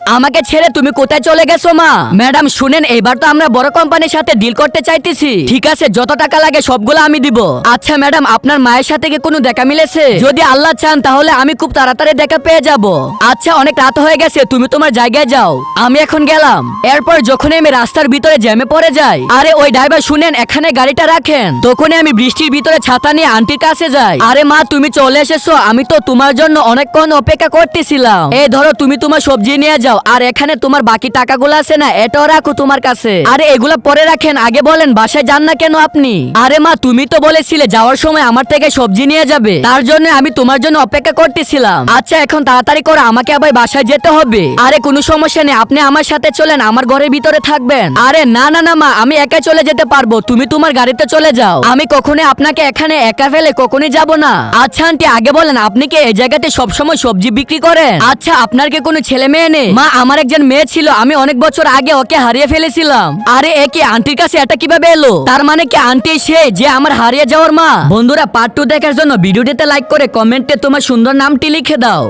আমাকে ছেড়ে তুমি কোথায় চলে গেছো মা? ম্যাডাম শুনেন, এবার তো আমরা বড় কোম্পানির সাথে ডিল করতে চাইতেছি। ঠিক আছে, যত টাকা লাগে সবগুলো আমি দিব। আচ্ছা ম্যাডাম, আপনার মায়ের সাথে কি কোনো দেখা মিলেছে? যদি আল্লাহ চান তাহলে আমি খুব তাড়াতাড়ি দেখা পেয়ে যাব। আচ্ছা, অনেক রাত হয়ে গেছে, তুমি তোমার জায়গায় যাও, আমি এখন গেলাম। এরপর যখনই আমি রাস্তার ভিতরে জ্যামে পড়ে যাই, আরে ওই ড্রাইভার শুনেন, এখানে গাড়িটা রাখেন। তখনই আমি বৃষ্টির ভিতরে ছাতা নিয়ে আন্টির কাছে যাই। আরে মা, তুমি চলে এসেছো, আমি তো তোমার জন্য অনেকক্ষণ অপেক্ষা করতেছিলাম। এই ধরো, তুমি তোমার সবজি নিয়ে যাও, আর এখানে তোমার বাকি টাকাগুলো আছে না, এটাও রাখো তোমার কাছে। আরে এগুলা পরে রাখেন, আগে বলেন বাসায় যান না কেন আপনি? আরে মা, তুমি তো বলেছিলে যাওয়ার সময় আমার থেকে সবজি নিয়ে যাবে, তার জন্য আমি তোমার জন্য অপেক্ষা করতেছিলাম। আচ্ছা এখন তাড়াতাড়ি করো, আমাকে আবার বাসায় যেতে হবে। আরে কোনো সমস্যা নেই, আপনি আমার সাথে চলেন, আমার ঘরের ভিতরে থাকবেন। আরে না না না মা, আমি একা চলে যেতে পারবো, তুমি তোমার গাড়িতে চলে যাও। আমি কখনোই আপনাকে এখানে একা ফেলে কখনোই যাব না। আচ্ছা আন্টি, আগে বলেন আপনি কি এই জায়গাতে সবসময় সবজি বিক্রি করেন? আচ্ছা, আপনার কি কোনো ছেলে মেয়ে নেই? মা, আমার একজন মেয়ে ছিল, আমি অনেক বছর আগে ওকে হারিয়ে ফেলেছিলাম। আরে এ কি, আন্টির কাছে এটা কিভাবে এলো? তার মানে কি আন্টি সে যে আমার হারিয়ে যাওয়ার মা? বন্ধুরা, পার্ট 2 দেখার জন্য ভিডিওটিতে লাইক করে কমেন্টে তোমার সুন্দর নামটি লিখে দাও।